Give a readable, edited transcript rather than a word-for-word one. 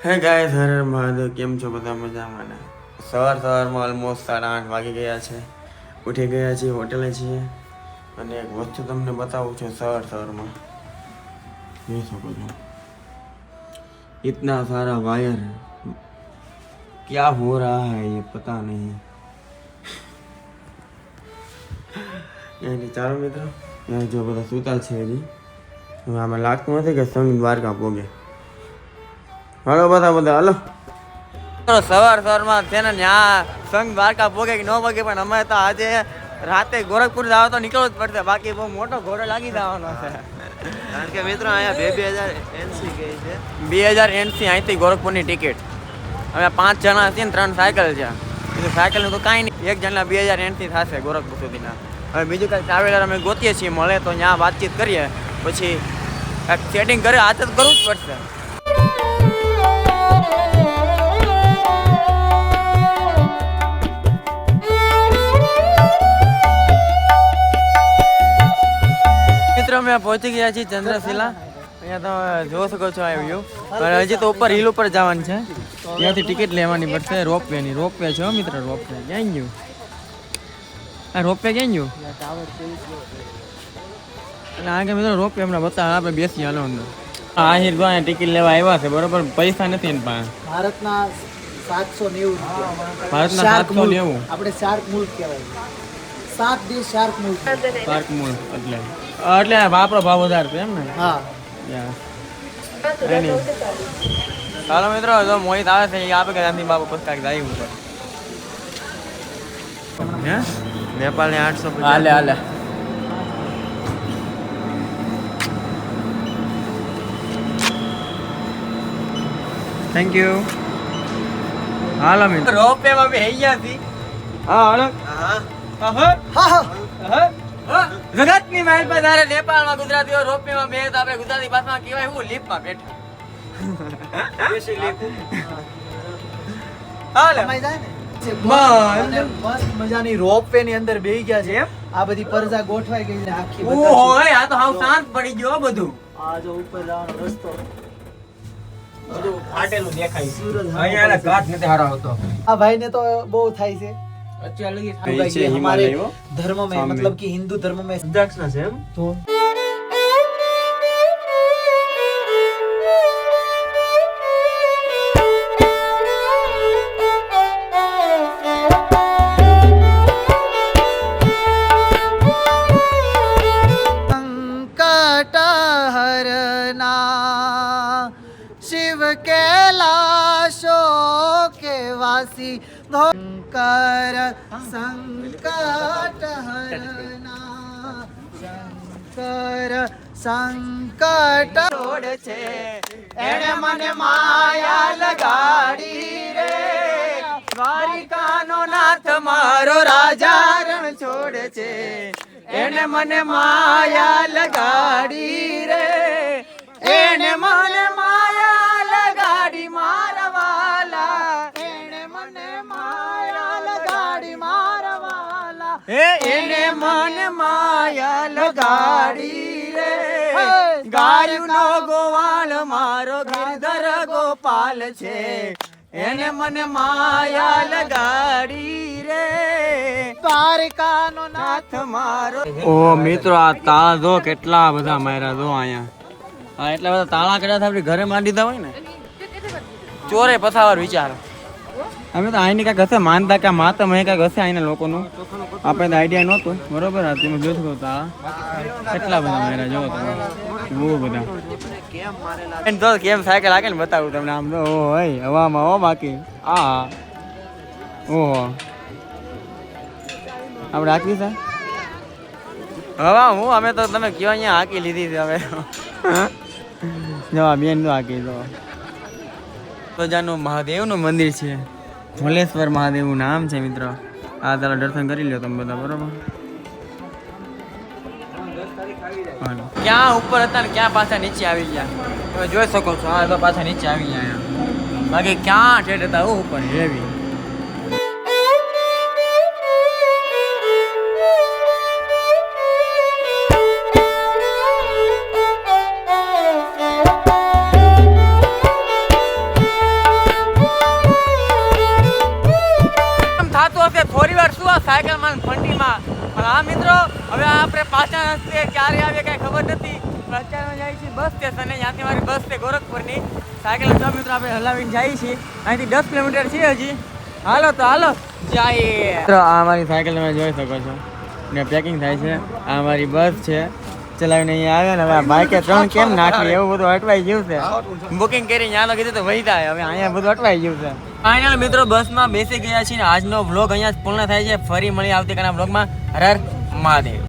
હે ગાઈસ, હર હર મહાદેવ. કેમ છો બધા? મજામાં ને? સવારમાં ઓલમોસ્ટ 8:30 વાગી ગયા છે. ઉઠી ગયા છીએ, હોટેલે છીએ. અને એક વસ્તુ તમને બતાવું છું. સવારમાં જોઈ શકો છો, इतना सारा वायर क्या हो रहा है ये पता नहीं. એની ચાલો મિત્રો, જો બધા સૂતા છે હજી. હવે આમાં લાગતું નથી કે સંઘ દ્વારકા પોગે. હાલો બધા હાલો. સવારમાં છે ને ત્યાં સંઘ દ્વારકા પોગે કે ન પોગે, પણ અમે તો આજે રાતે ગોરખપુર જવા તો નીકળવું જ પડશે, બાકી બહુ મોટો ઘોડો લાગી જવાનો છે. કારણ કે મિત્રો અહીંયા 2000 ગઈ છે. 2000 અહીંથી ગોરખપુરની ટિકિટ. અમે 5 જણા છીએ ને 3 સાયકલ છે. બીજું સાયકલનું તો કાંઈ નહીં, એક જણના 2000 થશે ગોરખપુર સુધીના. હવે બીજું કાંઈ ટ્રાવેલર અમે ગોતીએ છીએ, મળે તો ત્યાં વાતચીત કરીએ, પછી સેટિંગ કરે. આ તો કરવું જ પડશે. મિત્રો અમે પહોંચી ગયા છીએ ચંદ્રશિલા. અહીંયા તમે જોઈ શકો છો આ વ્યૂ. પણ હજી તો ઉપર હિલ ઉપર જવાનું છે, ત્યાંથી ટિકિટ લેવાની પડશે રોપવેની. રોપવે છે મિત્ર, રોપવે ક્યાં ગયું? આ રોપવે ક્યાં ગયું? એટલે આ કે મિત્રો રોપવે હમણાં બતાવે, આપણે બેસી હાલો અંદર. આ હિરગો અહીંયા ટિકિટ લેવા આવ્યા છે, બરોબર. પૈસા નથી એની પાસે. ભારતના 790. ભારતના 790. આપણે શાર્ક મુલ્ક કહેવાય. 7 દેશ શાર્ક મુલ્ક. શાર્ક મુલ્ક એટલે વાપરો ભાવ વધારે છે એમ ને? હા. ચાલો મિત્રો, જો મોહિત આવે છે એ આપે કે ગાંધી બાપુ પુસ્તક જાય ઉપર. હે નેપાળને 850. હાલે થેન્ક યુ. હાલો મિત્રો, રોપે માં બી હઈ ગયા છી. હા હાલો. જગતની મહેલ પર તારે નેપાળમાં ગુજરાતીઓ રોપવેમાં બે તો આપણે ગુજરાતી ભાષામાં કહેવાય હું લીપમાં બેઠા. બેસી લીપ. હાલે સમય જાય ને. મસ્ત મજાની રોપવે ની અંદર બેહી ગયા છે. આ બધી પરજા ગોઠવાઈ ગઈ છે આખી. ઓહો, આ તો હાવ શાંત પડી ગયો બધું. આ જો ઉપર જવાનો રસ્તો બધું ફાટેલું દેખાય. સૂરજ અહીંયા ઘાટ નથી હારો આવતો. આ ભાઈ ને તો બહુ થાય છે. અત્યારે લગી ये हमारे धर्म में मतलब कि हिंदू धर्म में દક્ષના છે એમ तो संकट हरना शिव कैलाशो के वासी शंकर संकट हरना शंकर संकट છોડ છે એણે મને માયા લગાડી રે. દ્વારિકાનો નાથ મારો રાજા રણ છોડ છે, એણે મને માયા લગાડી રે. એણે મને માયા લગાડી મારા વાલા. એણે મને માયા લગાડી મારા વાલા. એને મને માયા લગાડી રે. ગાયુનો ગોવાળ મારો ગિરધર ગોપાલ છે, એને મને માયા લગાડી રે. દ્વારકાનો નાથ મારો. ઓ મિત્રો, આ તાળા જો કેટલા બધા માર્યા જો અહીંયા. હા, એટલા બધા તાળા કર્યા હતા, આપણી ઘરે મારી દીધા હોય ને. ચોરે પથાવાર વિચારો. અમે તો અહીંની કાંઈક હશે માનતા કે માતમ અહીં કાંઈક હશે અહીંના લોકોનું, આપણે તો આઈડિયા નહોતો. બરોબર, હા તમે જોઈ શકો તાળા કેટલા બધા માર્યા જો તમે, બહુ બધા. તો કેમ સાયકલ લાગે ને બતાવું તમને. આમ તો હોય હવામાં હો, બાકી હા ઓહો આપણે હાકી છે હવા. હું અમે તો તમે કયો અહીંયા હાકી લીધી છે હવે. જવા બેન તો હાકી તો જાનું મહાદેવનું મંદિર છે, ભોલેશ્વર મહાદેવનું નામ છે મિત્રો. આ તારા દર્શન કરી લો તમે બધા, બરોબર. ક્યાં ઉપર હતા ને ક્યાં પાછા નીચે આવી ગયા તમે જોઈ શકો છો. હા તો પાછા નીચે આવી ગયા, બાકી ક્યાં ઠેઠ હતા ઉપર હેવી. હા મિત્રો, હવે આપણે પાછા રસ્તે ક્યારે આવીએ કઈ ખબર નથી. અત્યારે જાય છે બસ સ્ટેશન, ત્યાંથી મારી બસ છે ગોરખપુરની. સાયકલ જો મિત્રો આપણે હલાવીને જઈએ છીએ, અહીંથી 10 કિલોમીટર છે હજી. હાલો તો હાલો જઈએ. મિત્રો આ મારી સાયકલ તમે જોઈ શકો છો ને પેકિંગ થાય છે. આ મારી બસ છે, ચલાવીને અહીંયા આવ્યા ને હવે આ બાઈકે 3 કેમ નાખી એવું બધું અટવાઈ ગયું છે. બુકિંગ કરી ત્યાં કીધું તો વહી જાય, હવે અહીંયા બધું અટવાઈ ગયું છે. ફાઇનલ મિત્રો બસમાં બેસી ગયા છીએ ને આજનો વ્લોગ અહીંયા જ પૂર્ણ થાય છે. ફરી મળી આવતીકાલના વ્લોગમાં. હર હર મહાદેવ.